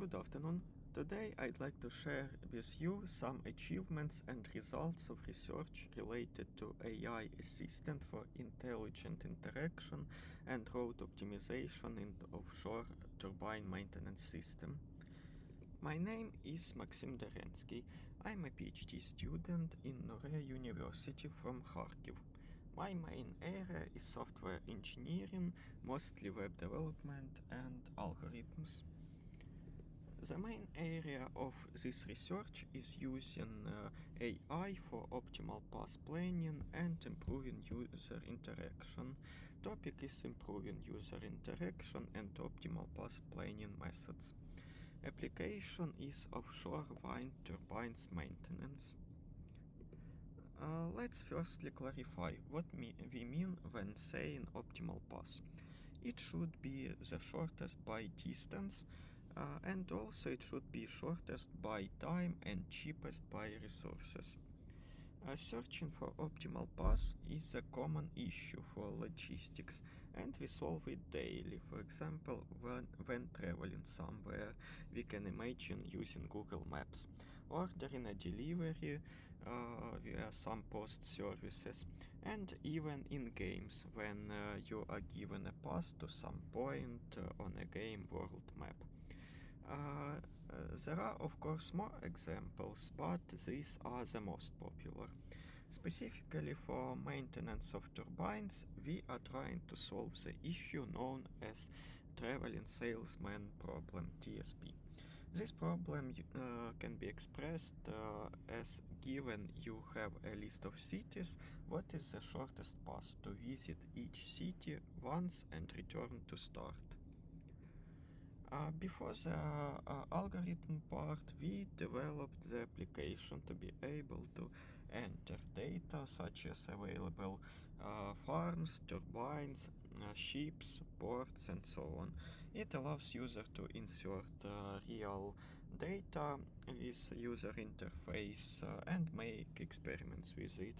Good afternoon. Today I'd like to share with you some achievements and results of research related to AI assistant for intelligent interaction and road optimization in the offshore turbine maintenance system. My name is Maksym Derenskyi. I'm a PhD student in Nure University from Kharkiv. My main area is software engineering, mostly web development and algorithms. The main area of this research is using AI for optimal path planning and improving user interaction. Topic is improving user interaction and optimal path planning methods. Application is offshore wind turbines maintenance. Let's firstly clarify what we mean when saying optimal path. It should be the shortest by distance, and also it should be shortest by time and cheapest by resources. Searching for optimal path is a common issue for logistics, and we solve it daily. For example, when traveling somewhere, we can imagine using Google Maps, ordering a delivery via some post services, and even in games when you are given a path to some point on a game world map. There are of course more examples, but these are the most popular. Specifically for maintenance of turbines, we are trying to solve the issue known as traveling salesman problem, TSP. This problem can be expressed as given you have a list of cities, what is the shortest path to visit each city once and return to start? Before the algorithm part, we developed the application to be able to enter data such as available farms, turbines, ships, ports, and so on. It allows user to insert real data with user interface and make experiments with it.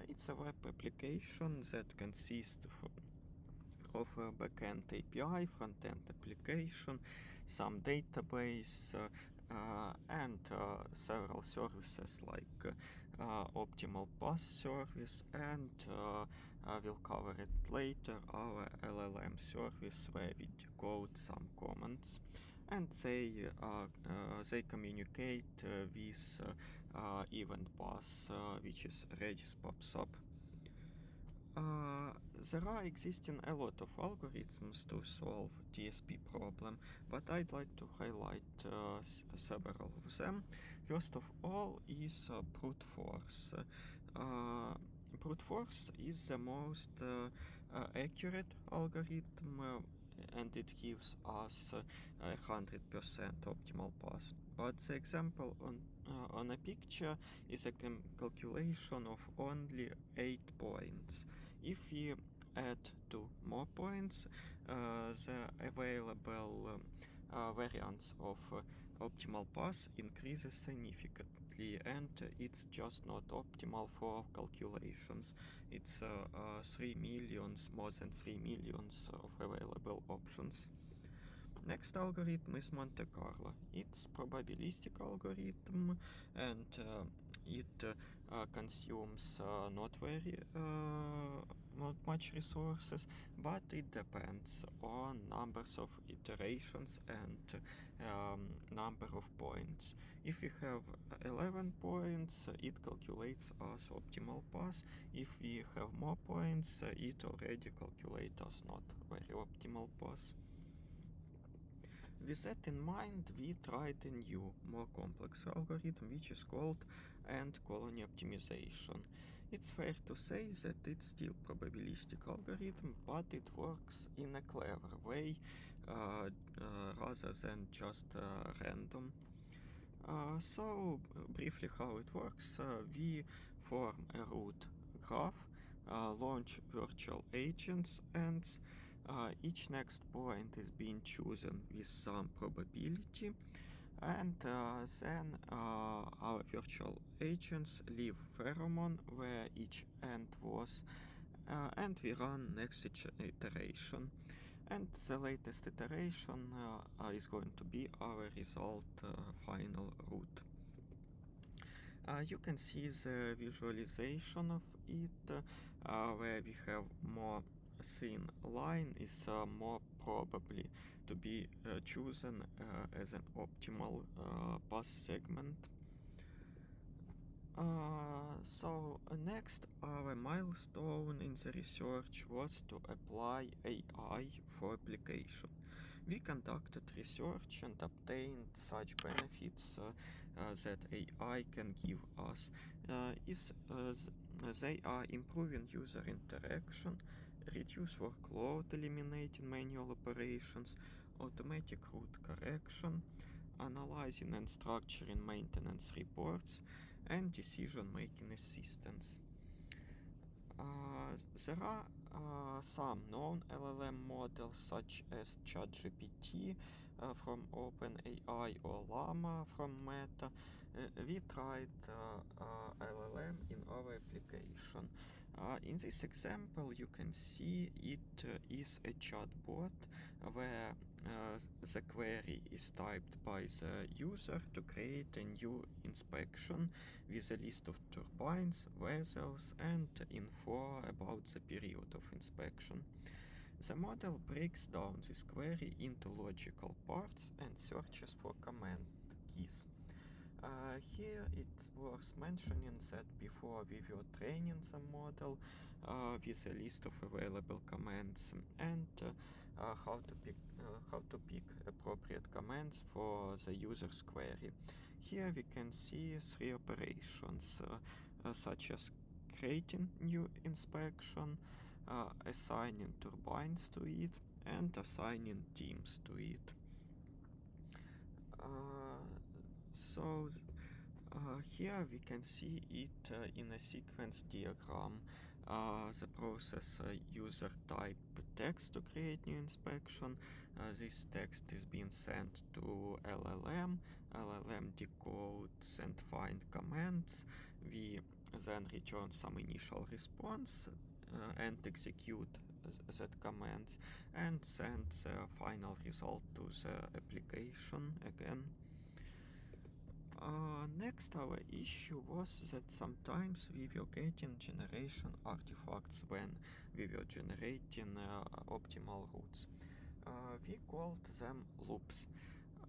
It's a web application that consists of a backend API, front-end application, some database, and several services like optimal path service, and we'll cover it later, our LLM service where we decode some commands and they communicate with event path, which is Redis pops up. There are existing a lot of algorithms to solve TSP problem, but I'd like to highlight several of them. First of all is brute force. Brute force is the most accurate algorithm and it gives us 100% optimal path. But the example on a picture is a calculation of only 8 points. If we add 2 more points, the available variance of optimal path increases significantly, and it's just not optimal for calculations. It's 3 millions, more than 3 millions of available options. Next algorithm is Monte Carlo. It's probabilistic algorithm, and it consumes not much resources, but it depends on numbers of iterations and number of points. If we have 11 points, it calculates us optimal path. If we have more points, it already calculates us not very optimal path. With that in mind, we tried a new, more complex algorithm which is called end colony optimization. It's fair to say that it's still probabilistic algorithm, but it works in a clever way rather than just random. So briefly how it works, we form a route graph, launch virtual agents, and each next point is being chosen with some probability, and then our virtual agents leave pheromone where each end was, and we run next iteration. and the latest iteration is going to be our result final route. You can see the visualization of it, where we have more thin line is more probably to be chosen as an optimal path segment. So next, our milestone in the research was to apply AI for application. We conducted research and obtained such benefits that AI can give us. They are improving user interaction, reduce workload, eliminating manual operations, automatic route correction, analyzing and structuring maintenance reports, and decision-making assistance. There are some known LLM models such as ChatGPT from OpenAI or Llama from Meta. We tried LLM in our application. In this example, you can see it is a chatbot where the query is typed by the user to create a new inspection with a list of turbines, vessels, and info about the period of inspection. The model breaks down this query into logical parts and searches for command keys. Here it's worth mentioning that before we were training the model with a list of available commands and how to pick appropriate commands for the user's query. Here we can see three operations such as creating new inspection, assigning turbines to it, and assigning teams to it. Here we can see it in a sequence diagram. The process user type text to create new inspection. This text is being sent to LLM. LLM decodes and find commands. We then return some initial response and execute that commands and send the final result to the application again. Next, our issue was that sometimes we were getting generation artifacts when we were generating optimal routes. We called them loops.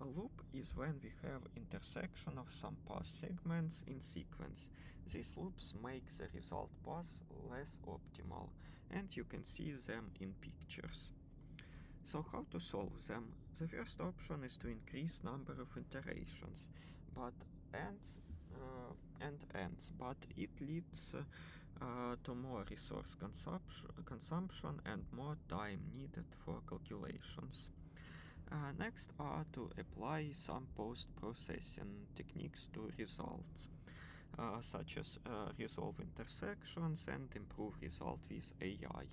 A loop is when we have intersection of some path segments in sequence. These loops make the result path less optimal, and you can see them in pictures. So how to solve them? The first option is to increase number of iterations, but ends, but it leads to more resource consumption and more time needed for calculations. Next are to apply some post-processing techniques to results, such as resolve intersections and improve result with AI.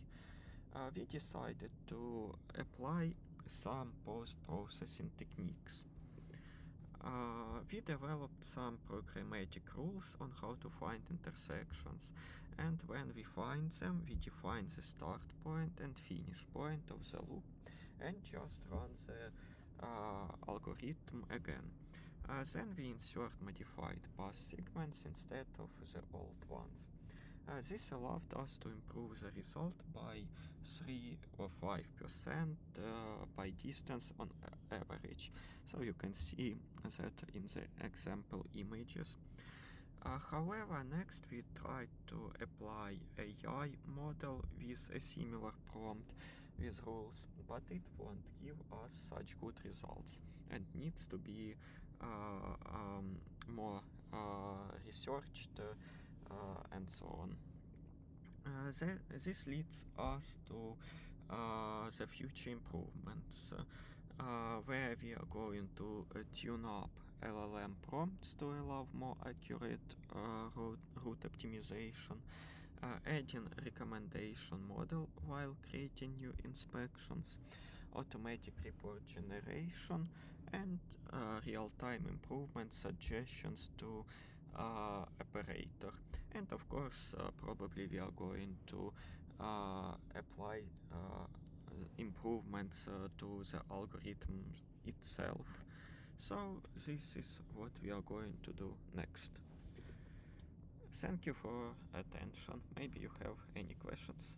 We decided to apply some post-processing techniques. We developed some programmatic rules on how to find intersections, and when we find them, we define the start point and finish point of the loop and just run the algorithm again. Then we insert modified path segments instead of the old ones. This allowed us to improve the result by 3 or 5% by distance on average. So you can see that in the example images. However, next we tried to apply AI model with a similar prompt with rules, but it won't give us such good results and needs to be more researched and so on. This leads us to the future improvements, where we are going to tune up LLM prompts to allow more accurate route optimization, adding recommendation model while creating new inspections, automatic report generation, and real-time improvement suggestions to operator. And of course, probably we are going to apply improvements to the algorithm itself. So this is what we are going to do next. Thank you for attention. Maybe you have any questions.